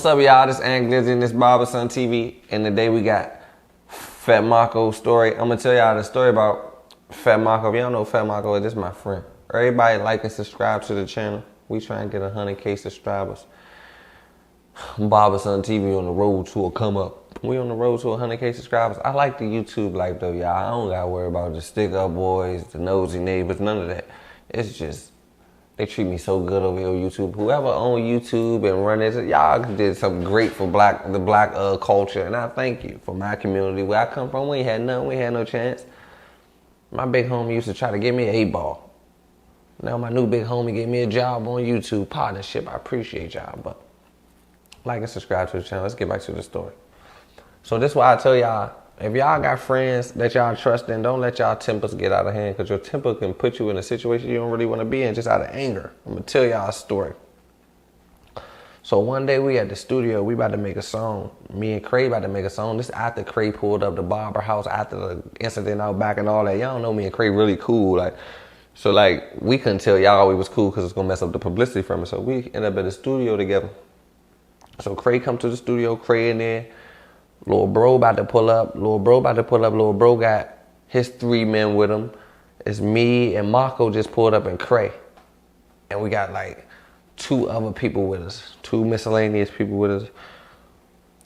What's up, y'all? This is Glizzy and this Barberson TV. And today we got Fat Marco's story. I'm gonna tell y'all the story about Fat Marco. If y'all know Fat Marco, this is my friend. Everybody like and subscribe to the channel. We try and get 100K subscribers. Barberson TV on the road to a come up. We on the road to 100K subscribers. I like the YouTube life though, y'all. I don't gotta worry about the stick up boys, the nosy neighbors, none of that. It's just they treat me so good over here on YouTube. Whoever own YouTube and run this, y'all did something great for the black culture, and I thank you. For my community where I come from, we ain't had nothing, we ain't had no chance. My big homie used to try to give me an 8-ball. Now my new big homie gave me a job on YouTube partnership. I appreciate y'all, but like and subscribe to the channel. Let's get back to the story. So this is why I tell y'all, if y'all got friends that y'all trust in, don't let y'all tempers get out of hand, because your temper can put you in a situation you don't really want to be in just out of anger. I'm going to tell y'all a story. So one day we at the studio, we about to make a song. Me and Cray about to make a song. This after Cray pulled up the barber house after the incident out back and all that. Y'all know me and Cray really cool. So we couldn't tell y'all we was cool because it's going to mess up the publicity from it. So we end up at the studio together. So Cray come to the studio, Cray in there. Lil' bro about to pull up. Lil' bro got his 3 men with him. It's me and Marco just pulled up and Cray. And we got 2 other people with us. 2 miscellaneous people with us.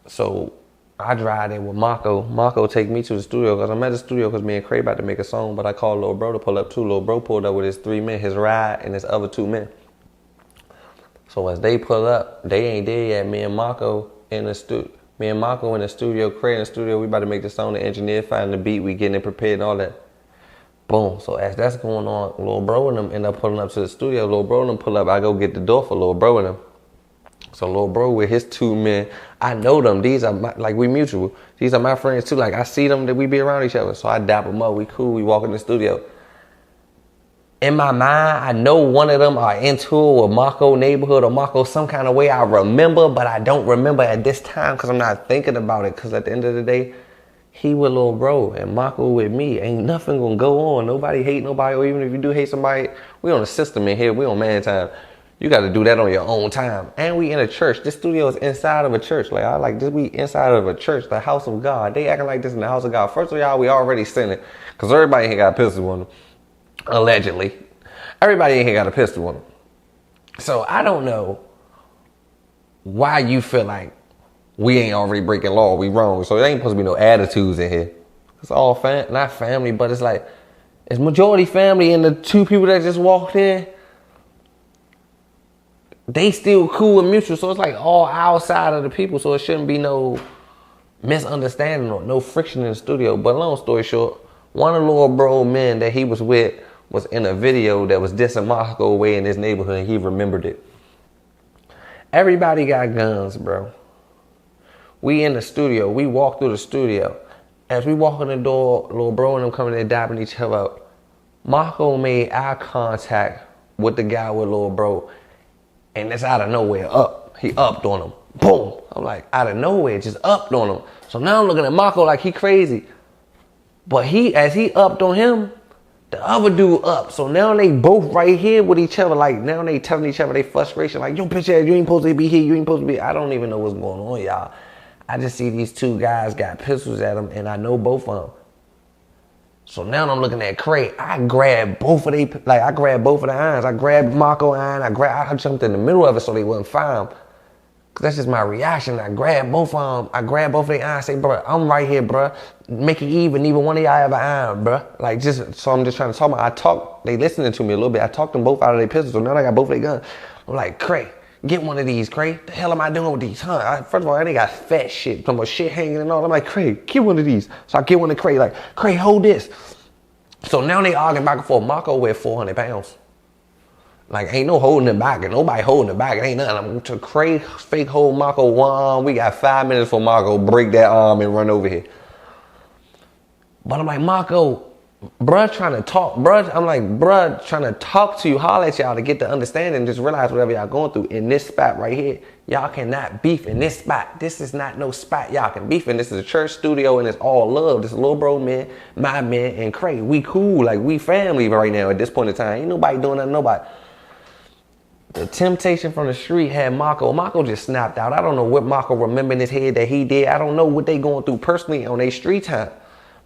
So I drive in with Marco. Marco take me to the studio because I'm at the studio because me and Cray about to make a song. But I called Lil' bro to pull up too. Lil' bro pulled up with his 3 men, his ride and his other 2 men. So as they pull up, they ain't there yet. Me and Marco in the studio. Me and Marco in the studio, Cray in the studio, we about to make the song, the engineer finding the beat, we getting it prepared and all that. Boom. So as that's going on, Lil' bro and them end up pulling up to the studio. Lil' bro and them pull up, I go get the door for Lil' bro and them. So Lil' bro with his 2 men, I know them. These are my, we mutual. These are my friends too. I see them that we be around each other. So I dap them up, we cool, we walk in the studio. In my mind, I know one of them are into it or Marco neighborhood or Marco some kind of way. I remember, but I don't remember at this time because I'm not thinking about it. Because at the end of the day, he with Lil' bro and Marco with me. Ain't nothing going to go on. Nobody hate nobody. Or even if you do hate somebody, we on the system in here. We on man time. You got to do that on your own time. And we in a church. This studio is inside of a church. We inside of a church, the house of God. They acting like this in the house of God. First of all, we already sinning because everybody here got a pistol on them. Allegedly. Everybody in here got a pistol on them. So I don't know why you feel like we ain't already breaking law. We wrong. So there ain't supposed to be no attitudes in here. It's all not family, but it's majority family, and the 2 people that just walked in, they still cool and mutual. So it's all outside of the people. So it shouldn't be no misunderstanding or no friction in the studio. But long story short, one of the Lil' bro men that he was with was in a video that was dissing Marco away in his neighborhood, and he remembered it. Everybody got guns, bro. We in the studio. We walk through the studio. As we walk in the door, Lil' bro and them coming there dapping each other up. Marco made eye contact with the guy with Lil' bro, and it's out of nowhere up. He upped on him. Boom. I'm out of nowhere, just upped on him. So now I'm looking at Marco like he crazy. But as he upped on him, the other dude up. So now they both right here with each other. Now they telling each other they frustration. Yo, bitch ass, you ain't supposed to be here. You ain't supposed to be. I don't even know what's going on, y'all. I just see these 2 guys got pistols at them, and I know both of them. So now I'm looking at Cray. I grabbed both of I grabbed both of the irons. I grabbed Marco iron. I jumped in the middle of it so they wouldn't find him. Cause that's just my reaction. I grabbed both of them. I grabbed both of their irons. Say, bro, I'm right here, bro. Make it even. Neither one of y'all have an iron, bro. So I'm just trying to talk about. They listening to me a little bit. I talked them both out of their pistols. So now I got both of their guns. I'm like, Cray, get one of these, Cray. The hell am I doing with these, huh? First of all, they got fat shit. Talking about shit hanging and all. I'm like, Cray, get one of these. So I get one of Cray. Cray, hold this. So now they arguing back and forth. Marco weighed 400 pounds. Ain't no holding it back, and nobody holding it back. It ain't nothing. I'm to Cray fake hold Marco one arm. We got 5 minutes for Marco break that arm and run over here. But I'm like, Marco, bruh trying to talk, bruh. I'm like, bruh trying to talk to you, holler at y'all to get the understanding. Just realize whatever y'all going through in this spot right here. Y'all cannot beef in this spot. This is not no spot y'all can beef in. This is a church studio and it's all love. This is Lil' bro man, my man, and Cray. We cool, we family right now at this point in time. Ain't nobody doing nothing to nobody. The temptation from the street had Marco. Marco just snapped out. I don't know what Marco remembered in his head that he did. I don't know what they going through personally on their street time.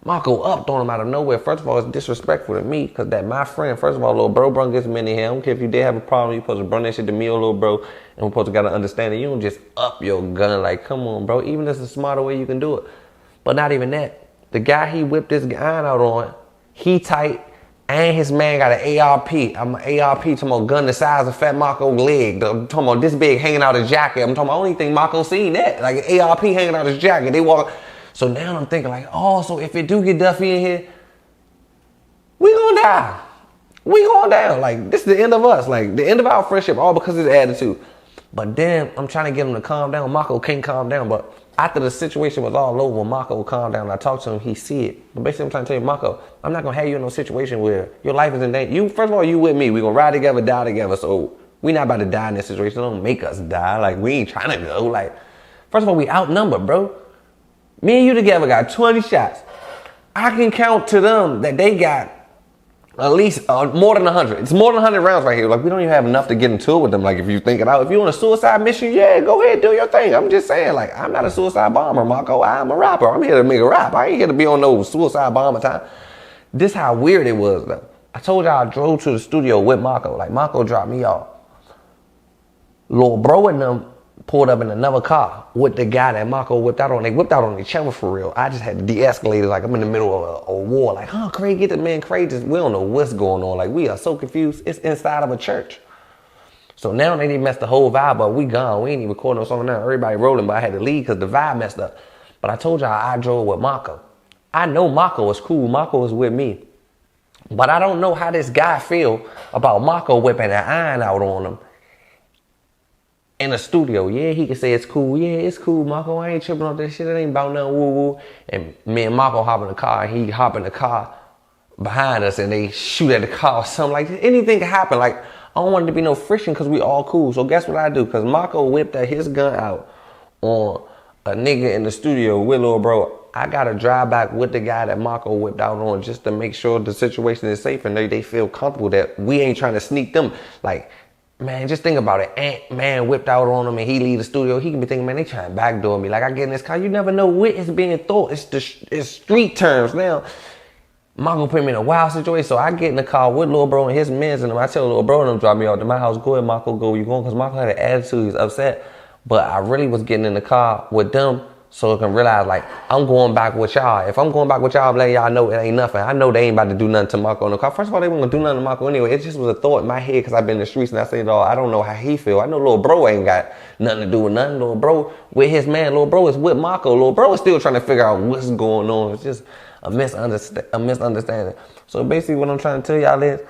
Marco upped on him out of nowhere. First of all, it's disrespectful to me because that my friend, first of all, little bro brung this man in here. I don't care if you did have a problem, you supposed to bring that shit to me or little bro, and we're supposed to gotta understand it. You don't just up your gun like, come on, bro. Even if it's a smarter way you can do it. But not even that. The guy he whipped this guy out on, he tight, and his man got an ARP. I'm an ARP, talking about gun the size of Fat Marco's leg. I'm talking about this big hanging out his jacket. I'm talking about, I don't even think Marco seen that. Like an ARP hanging out his jacket. They walk. So now I'm thinking like, oh, so if it do get Duffy in here, we gonna die. We going down. Like, this is the end of us. Like, the end of our friendship, all because of his attitude. But then I'm trying to get him to calm down. Marco can't calm down. But after the situation was all over, Marco calmed down. I talked to him. He see it. But basically, I'm trying to tell you, Marco, I'm not going to have you in no situation where your life is in danger. First of all, you with me. We going to ride together, die together. So we not about to die in this situation. Don't make us die. Like, we ain't trying to go. Like, first of all, we outnumbered, bro. Me and you together got 20 shots. I can count to them that they got at least more than 100. It's more than 100 rounds right here. Like, we don't even have enough to get into it with them. Like, if you think it out. If you on a suicide mission, yeah, go ahead, do your thing. I'm just saying, like, I'm not a suicide bomber, Marco. I'm a rapper. I'm here to make a rap. I ain't here to be on no suicide bomber time. This how weird it was, though. I told y'all I drove to the studio with Marco. Like, Marco dropped me off. Lil Bro and them pulled up in another car with the guy that Marco whipped out on. They whipped out on each other for real. I just had to de-escalate it like I'm in the middle of a war. Like, huh, Craig, get the man crazy. We don't know what's going on. Like, we are so confused. It's inside of a church. So now they didn't mess the whole vibe up. We gone. We ain't even recording no song now. Everybody rolling, but I had to leave because the vibe messed up. But I told y'all I drove with Marco. I know Marco was cool. Marco was with me. But I don't know how this guy feel about Marco whipping an iron out on him in the studio. Yeah, he can say it's cool. Yeah, it's cool, Marco. I ain't tripping on that shit. It ain't about nothing woo-woo. And me and Marco hop in the car, and he hop in the car behind us, and they shoot at the car or something. Like, anything can happen. Like, I don't want it to be no friction because we all cool. So guess what I do? Because Marco whipped his gun out on a nigga in the studio with Lil Bro. I got to drive back with the guy that Marco whipped out on just to make sure the situation is safe and they feel comfortable that we ain't trying to sneak them. Like, man, just think about it. Ant-Man whipped out on him and he leave the studio. He can be thinking, man, they trying to backdoor me. Like, I get in this car. You never know what is being thought. It's street terms now. Marco put me in a wild situation. So I get in the car with Lil Bro and his mans and them. I tell Lil Bro and them drop me off to my house. Go ahead, Marco, go where you going? Because Marco had an attitude. He's upset. But I really was getting in the car with them so I can realize, like, I'm going back with y'all. If I'm going back with y'all, I'm letting y'all know it ain't nothing. I know they ain't about to do nothing to Marco in the car. First of all, they weren't going to do nothing to Marco anyway. It just was a thought in my head because I've been in the streets and I say it all. I don't know how he feel. I know Lil Bro ain't got nothing to do with nothing. Lil Bro with his man. Lil Bro is with Marco. Lil Bro is still trying to figure out what's going on. It's just a misunderstanding. So basically what I'm trying to tell y'all is,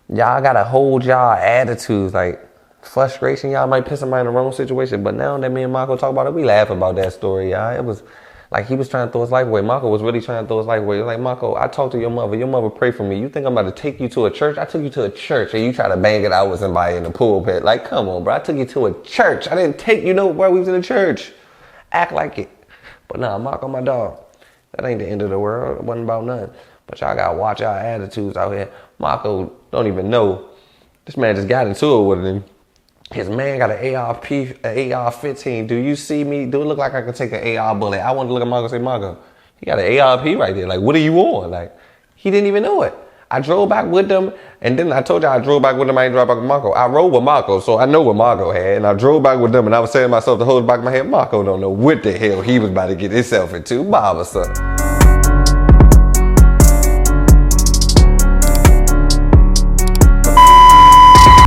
y'all got to hold y'all attitudes. Like, frustration, y'all might piss somebody in the wrong situation. But now that me and Marco talk about it, we laugh about that story, y'all. It was like he was trying to throw his life away. Marco was really trying to throw his life away. Like, Marco, I talked to your mother. Your mother prayed for me. You think I'm about to take you to a church? I took you to a church and you try to bang it out with somebody in the pulpit. Like, come on, bro. I took you to a church. I didn't take you nowhere. We was in a church. Act like it. But nah, Marco, my dog. That ain't the end of the world. It wasn't about nothing. But y'all got to watch our attitudes out here. Marco don't even know. This man just got into it with him. His man got an AR-15. Do you see me? Do it look like I could take an AR bullet? I wanted to look at Marco and say, Marco, he got an ARP right there. Like, what are you on? Like, he didn't even know it. I drove back with them, and then I told you I drove back with them. I ain't drove back with Marco. I rode with Marco, so I know what Marco had, and I drove back with them, and I was saying to myself the whole back of my head, Marco don't know what the hell he was about to get himself into. Barberson.